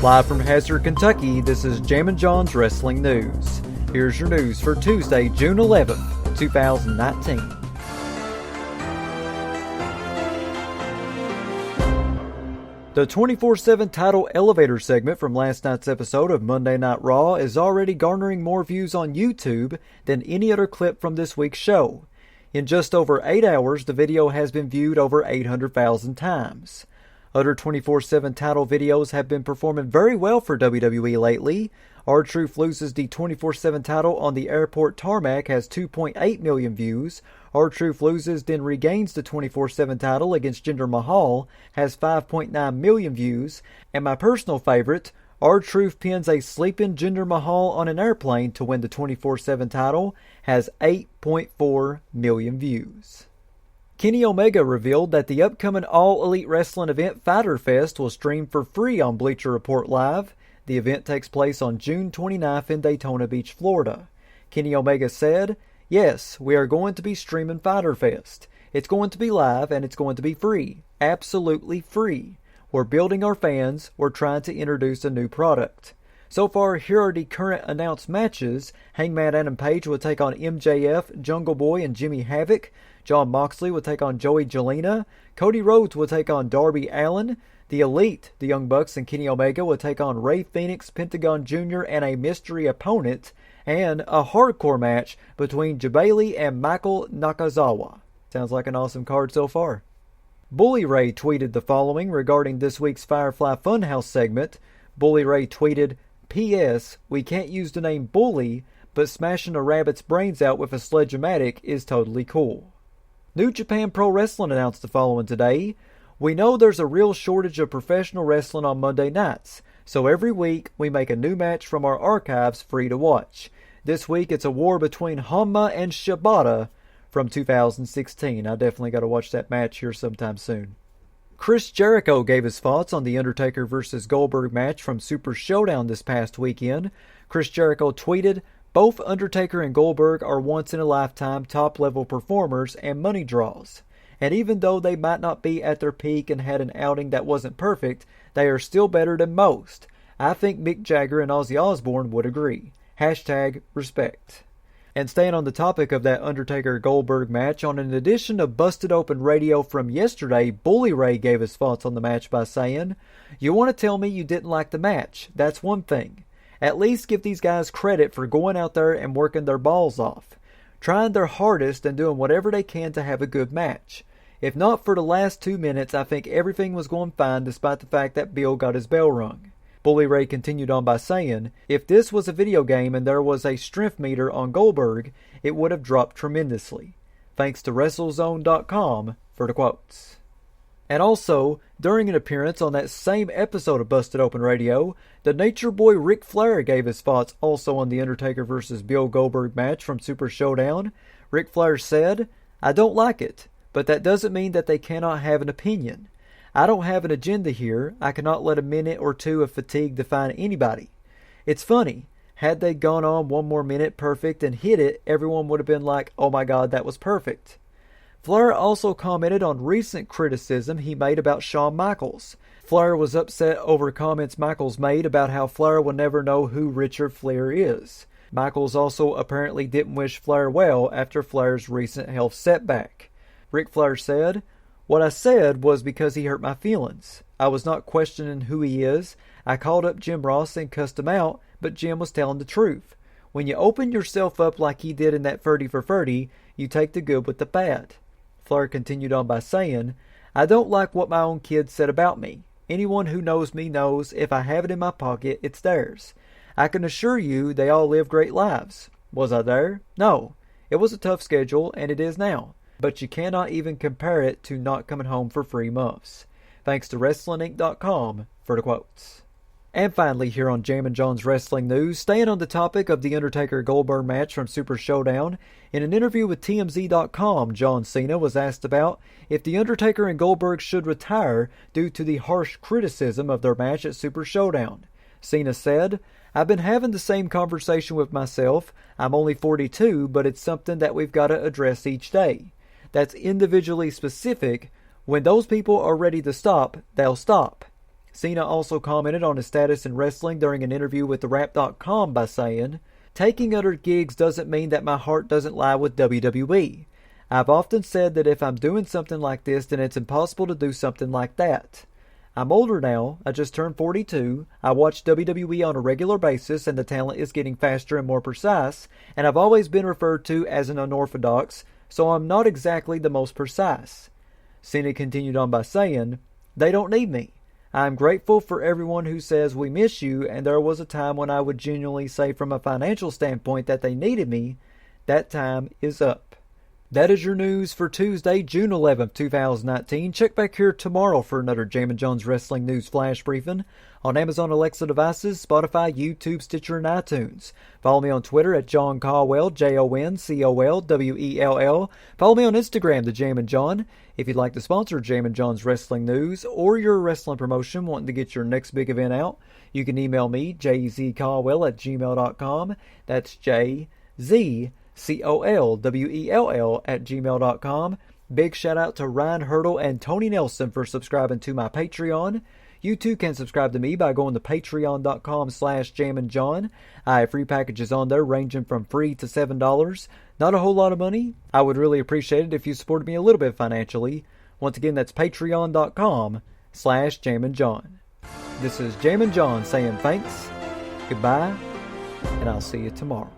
Live from Hazard, Kentucky, this is Jammin' John's Wrestling News. Here's your news for Tuesday, June 11th, 2019. The 24/7 title elevator segment from last night's episode of Monday Night Raw is already garnering more views on YouTube than any other clip from this week's show. In just over 8 hours, the video has been viewed over 800,000 times. Other 24/7 title videos have been performing very well for WWE lately. R-Truth loses the 24/7 title on the airport tarmac has 2.8 million views. R-Truth loses, then regains the 24/7 title against Jinder Mahal, has 5.9 million views. And my personal favorite, R-Truth pins a sleeping Jinder Mahal on an airplane to win the 24/7 title, has 8.4 million views. Kenny Omega revealed that the upcoming all-elite wrestling event Fyter Fest will stream for free on Bleacher Report Live. The event takes place on June 29th in Daytona Beach, Florida. Kenny Omega said, "Yes, we are going to be streaming Fyter Fest. It's going to be live and it's going to be free. Absolutely free. We're building our fans. We're trying to introduce a new product." So far, here are the current announced matches. Hangman Adam Page will take on MJF, Jungle Boy, and Jimmy Havoc. Jon Moxley will take on Joey Jelena. Cody Rhodes will take on Darby Allin. The Elite, the Young Bucks, and Kenny Omega will take on Rey Fenix, Pentagon Jr., and a mystery opponent. And a hardcore match between Jabali and Michael Nakazawa. Sounds like an awesome card so far. Bully Ray tweeted the following regarding this week's Firefly Funhouse segment. Bully Ray tweeted, "P.S. We can't use the name Bully, but smashing a rabbit's brains out with a sledge-o-matic is totally cool." New Japan Pro Wrestling announced the following today. "We know there's a real shortage of professional wrestling on Monday nights, so every week we make a new match from our archives free to watch. This week it's a war between Honma and Shibata from 2016. I definitely got to watch that match here sometime soon." Chris Jericho gave his thoughts on the Undertaker vs. Goldberg match from Super Showdown this past weekend. Chris Jericho tweeted, "Both Undertaker and Goldberg are once-in-a-lifetime top-level performers and money draws. And even though they might not be at their peak and had an outing that wasn't perfect, they are still better than most. I think Mick Jagger and Ozzy Osbourne would agree. #respect. And staying on the topic of that Undertaker-Goldberg match, on an edition of Busted Open Radio from yesterday, Bully Ray gave his thoughts on the match by saying, "You want to tell me you didn't like the match? That's one thing. At least give these guys credit for going out there and working their balls off, trying their hardest and doing whatever they can to have a good match. If not for the last 2 minutes, I think everything was going fine despite the fact that Bill got his bell rung." Bully Ray continued on by saying, "If this was a video game and there was a strength meter on Goldberg, it would have dropped tremendously. Thanks to WrestleZone.com for the quotes." And also, during an appearance on that same episode of Busted Open Radio, the Nature Boy Ric Flair gave his thoughts also on the Undertaker vs. Bill Goldberg match from Super Showdown. Ric Flair said, "I don't like it, but that doesn't mean that they cannot have an opinion. I don't have an agenda here. I cannot let a minute or two of fatigue define anybody. It's funny, had they gone on one more minute perfect and hit it, everyone would have been like, oh my god, that was perfect." Flair also commented on recent criticism he made about Shawn Michaels. Flair was upset over comments Michaels made about how Flair will never know who Richard Flair is. Michaels also apparently didn't wish Flair well after Flair's recent health setback. Ric Flair said, "What I said was because he hurt my feelings. I was not questioning who he is. I called up Jim Ross and cussed him out, but Jim was telling the truth. When you open yourself up like he did in that 30 for 30, you take the good with the bad." Flair continued on by saying, "I don't like what my own kids said about me. Anyone who knows me knows if I have it in my pocket, it's theirs. I can assure you they all live great lives. Was I there? No. It was a tough schedule, and it is now. But you cannot even compare it to not coming home for free muffs. Thanks to WrestlingInc.com for the quotes." And finally, here on Jammin' John's Wrestling News, staying on the topic of the Undertaker-Goldberg match from Super Showdown, in an interview with TMZ.com, John Cena was asked about if the Undertaker and Goldberg should retire due to the harsh criticism of their match at Super Showdown. Cena said, "I've been having the same conversation with myself. I'm only 42, but it's something that we've got to address each day. That's individually specific. When those people are ready to stop, they'll stop. Cena also commented on his status in wrestling during an interview with TheWrap.com by saying, "Taking other gigs doesn't mean that my heart doesn't lie with WWE. I've often said that if I'm doing something like this, then it's impossible to do something like that. I'm older now, I just turned 42, I watch WWE on a regular basis and the talent is getting faster and more precise, and I've always been referred to as an unorthodox, so I'm not exactly the most precise." Cena continued on by saying, "They don't need me. I'm grateful for everyone who says we miss you, and there was a time when I would genuinely say from a financial standpoint that they needed me. That time is up." That is your news for Tuesday, June 11th, 2019. Check back here tomorrow for another Jammin John's Wrestling News Flash Briefing on Amazon Alexa devices, Spotify, YouTube, Stitcher, and iTunes. Follow me on Twitter at John Caldwell, JONCOLWELL. Follow me on Instagram, The Jammin John. If you'd like to sponsor Jammin John's Wrestling News or your wrestling promotion wanting to get your next big event out, you can email me, jzcaldwell@gmail.com. That's JZCOLWELL@gmail.com. Big shout out to Ryan Hurdle and Tony Nelson for subscribing to my Patreon. You too can subscribe to me by going to patreon.com/jamminjohn. I have free packages on there ranging from free to $7. Not a whole lot of money. I would really appreciate it if you supported me a little bit financially. Once again, that's patreon.com/jamminjohn. This is Jammin John saying thanks, goodbye, and I'll see you tomorrow.